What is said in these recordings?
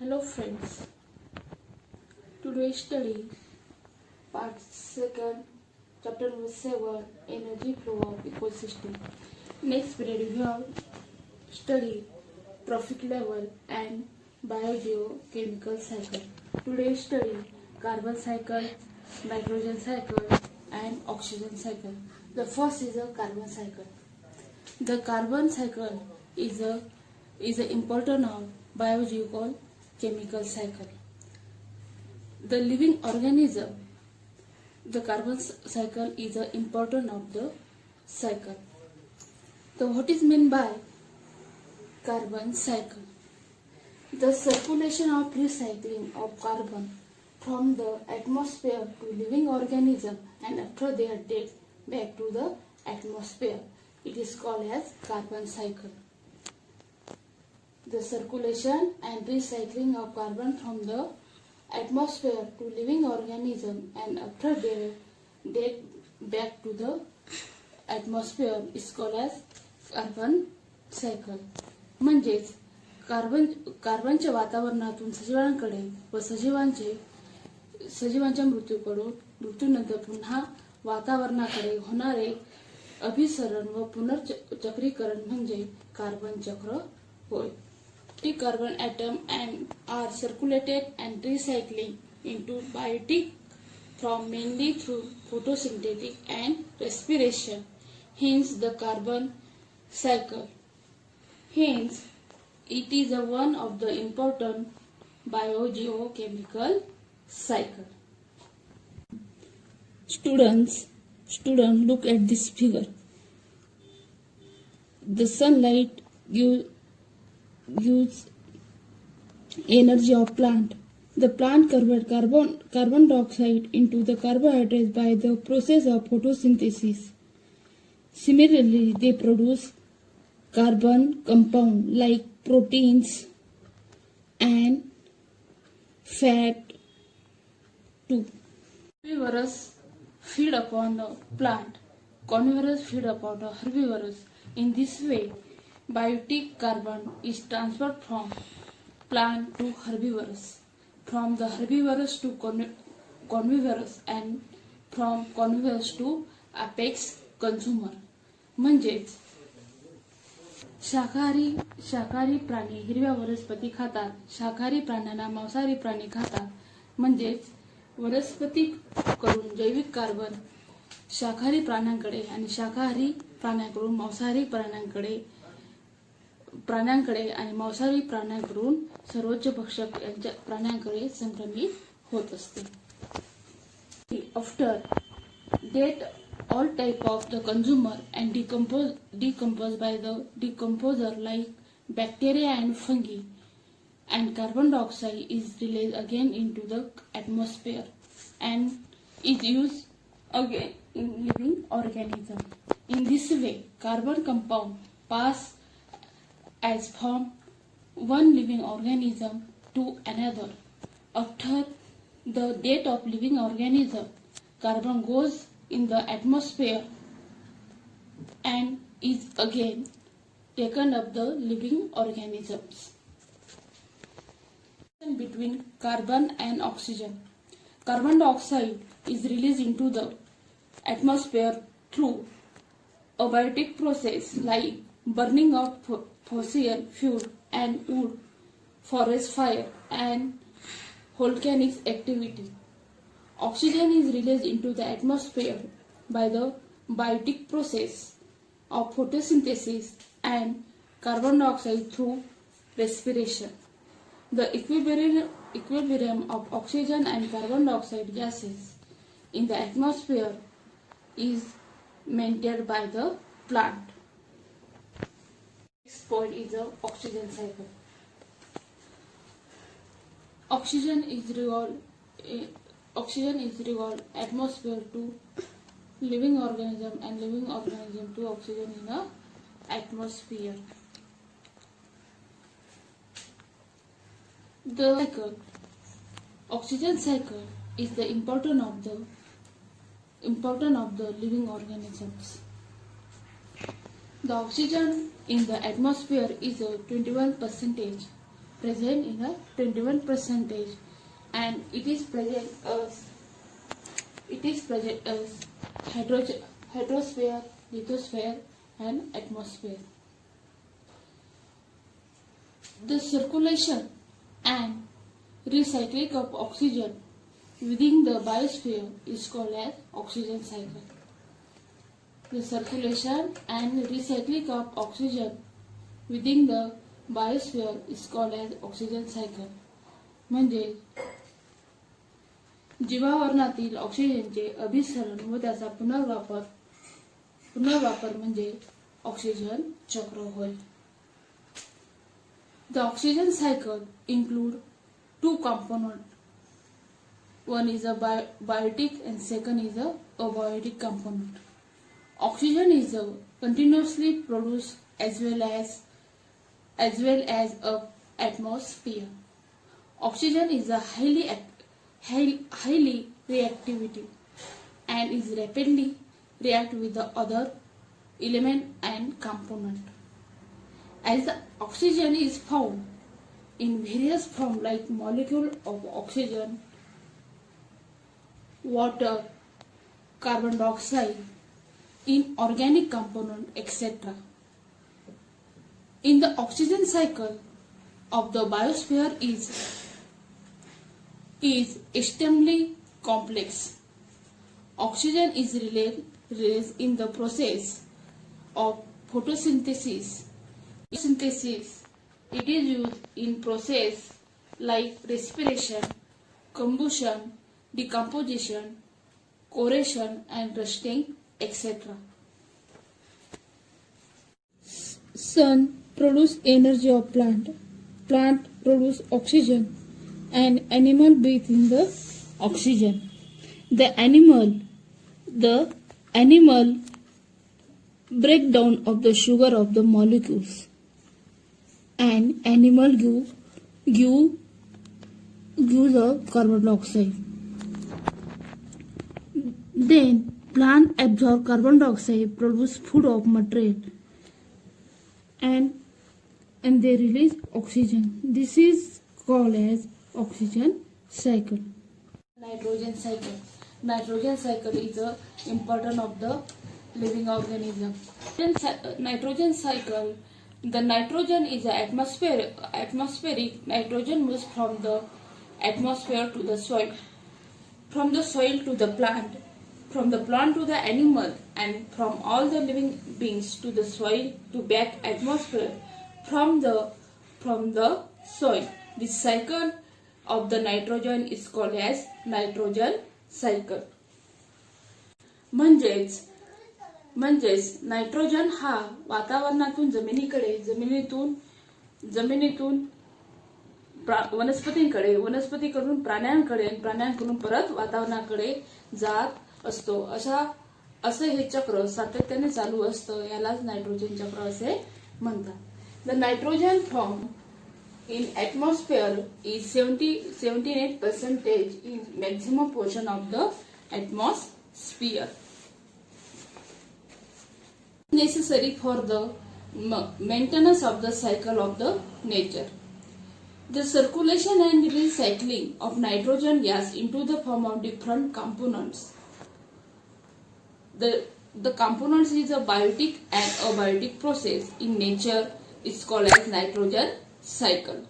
Hello friends, today study part 2nd, chapter number 7, energy flow of ecosystem. Next period we have study trophic level and biogeochemical cycle. Today study carbon cycle, nitrogen cycle and oxygen cycle. The first is a carbon cycle. The carbon cycle is a important of biogeochemical cycle. The living organism, the carbon cycle is an important of the cycle. So what is meant by carbon cycle? The circulation of recycling of carbon from the atmosphere to living organism and after their death back to the atmosphere. It is called as carbon cycle. The circulation and recycling of carbon from the atmosphere to living organism and after their death back to the atmosphere is called as carbon cycle. म्हणजेच कार्बनच्या वातावरणातून सजीवांकडे व सजीवांच्या मृत्यूनंतर पुन्हा वातावरणाकडे होणारे अभिसरण व पुनर्चक्रीकरण म्हणजे carbon चक्र होय. The carbon atom are circulated and recycling into biotic from mainly through photosynthetic and respiration. Hence the carbon cycle. Hence it is one of the important biogeochemical cycle. Student, look at this figure. The sunlight gives energy of plant. The plant convert carbon dioxide into the carbohydrates by the process of photosynthesis. Similarly, they produce carbon compound like proteins and fat too. Herbivorous feed upon the plant. Carnivorous feed upon the herbivorous. In this way, biotic carbon is transferred from plant to herbivorous, from the herbivorous to carnivorous and from carnivorous to apex consumer. म्हणजेच शाकाहारी प्राणी हिरव्या वनस्पती खातात, शाकाहारी प्राण्यांना मांसाहारी प्राणी खातात. म्हणजेच वनस्पती कडून जैविक कार्बन शाकाहारी प्राण्यांकडे आणि शाकाहारी प्राण्यांकडून मांसाहारी प्राण्यांकडे आणि मांसाहारी प्राण्यांकडून सर्वोच्च भक्षक यांच्या प्राण्यांकडे संक्रमित होत असते. After that, all type of the consumer and decomposed by the decomposer like bacteria and fungi, and carbon dioxide is released again into the atmosphere and is used again in living organism. In this way, carbon compound pass as from one living organism to another. After the death of living organism, carbon goes in the atmosphere and is again taken up the living organisms. Between carbon and oxygen. Carbon dioxide is released into the atmosphere through a biotic process like burning of fossil fuel and wood, forest fire and volcanic activity. Oxygen is released into the atmosphere by the biotic process of photosynthesis and carbon dioxide through respiration. The equilibrium of oxygen and carbon dioxide gases in the atmosphere is maintained by the plant. Next point is the oxygen cycle. Oxygen is revolved atmosphere to living organism and living organism to oxygen in the atmosphere. The oxygen cycle is the important of the living organisms. The oxygen in the atmosphere is a 21%. present in a 21%, and it is present as hydrosphere, lithosphere, and atmosphere. The circulation and recycling of oxygen within the biosphere is called as oxygen cycle. The circulation and recycling of oxygen within the biosphere is called as oxygen cycle. म्हणजे जीवावरणातील ऑक्सिजनचे अभिसरण व त्याचा पुनर्वापर म्हणजे oxygen चक्र होय. The oxygen cycle include two components. One is a biotic and second is a abiotic component. Oxygen is continuously produced as well as a atmosphere. Oxygen is a highly reactivity and is rapidly react with the other element and component. As the oxygen is found in various forms like molecule of oxygen, water, carbon dioxide, inorganic component, etc. In the oxygen cycle of the biosphere is extremely complex. Oxygen is released in the process of photosynthesis. It is used in process like respiration, combustion, decomposition, corrosion and rusting, etc. Sun produce energy of plant. Plant produce oxygen and animal breathe in the oxygen. The animal breakdown of the sugar of the molecules and animal gives a carbon dioxide. Then plant absorb carbon dioxide, produce food of material, and they release oxygen. This is called as oxygen cycle. Nitrogen cycle. Nitrogen cycle is important of the living organism. Nitrogen cycle. The nitrogen is atmospheric. Nitrogen moves from the atmosphere to the soil, from the soil to the plant, from the plant to the animal, and from all the living beings to the soil to back atmosphere from the soil. This cycle of the nitrogen is called as nitrogen cycle. म्हणजेच nitrogen हा वातावरणातून जमिनीतून वनस्पतींकडे, वनस्पतीकडून प्राण्यांकडे आणि प्राण्यांकडून परत वातावरणाकडे जात असतो. असं हे चक्र सातत्याने चालू असतं. यालाच नायट्रोजन चक्र असे म्हणतात. The nitrogen form in atmosphere is 78% in maximum portion of the atmosphere. Necessary for the maintenance of the cycle of the nature. The circulation and recycling of nitrogen gas into the form of different components. The components is a biotic and abiotic process in nature is called as nitrogen cycle.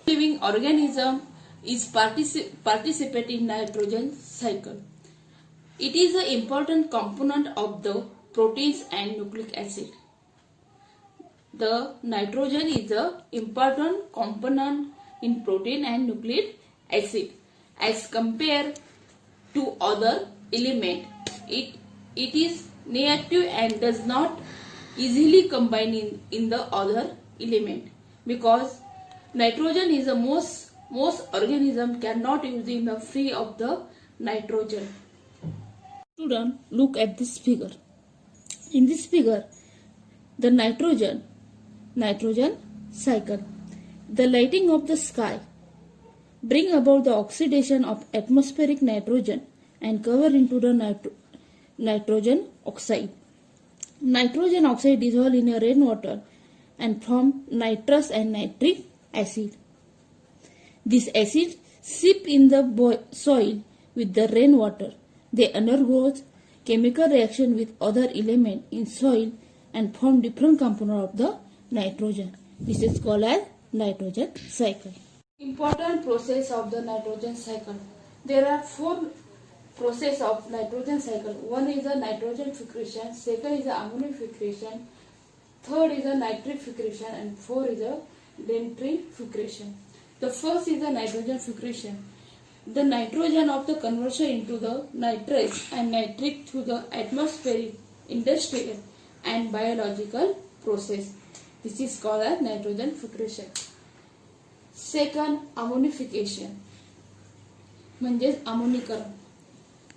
Living organism is participate in nitrogen cycle. It is an important component of the proteins and nucleic acid. The nitrogen is an important component in protein and nucleic acid as compared to other element. It is reactive and does not easily combine in the other element because nitrogen is the most organism cannot use in the free of the nitrogen. Student, look at this figure. In this figure, the nitrogen cycle. The lighting of the sky bring about the oxidation of atmospheric nitrogen and cover into the nitrogen oxide. Nitrogen oxide dissolved in a rainwater and form nitrous and nitric acid. These acids seep in the soil with the rainwater. They undergo chemical reaction with other elements in soil and form different components of the nitrogen. This is called as nitrogen cycle. Important process of the nitrogen cycle. There are 4 process of nitrogen cycle. One is the nitrogen fixation, second is the ammonification, third is the nitrification, and 4 is the denitrification. The first is the nitrogen fixation. The nitrogen of the conversion into the nitrates and nitric through the atmospheric, industrial and biological process. This is called as nitrogen fixation. Second, ammonification म्हणजेच आमोनीकरण.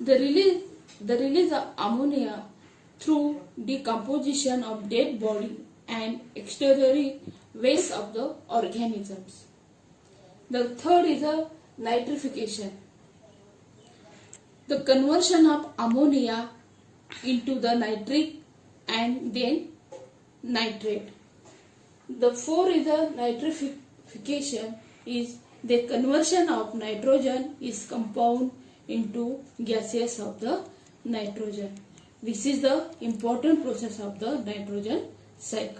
The release of ammonia through decomposition of dead body and exterior waste of the organisms. The third is a nitrification. The conversion of ammonia into the nitric and then nitrate. The fourth is a nitrification is the conversion of nitrogen is compound into gases of the nitrogen. This is the important process of the nitrogen cycle.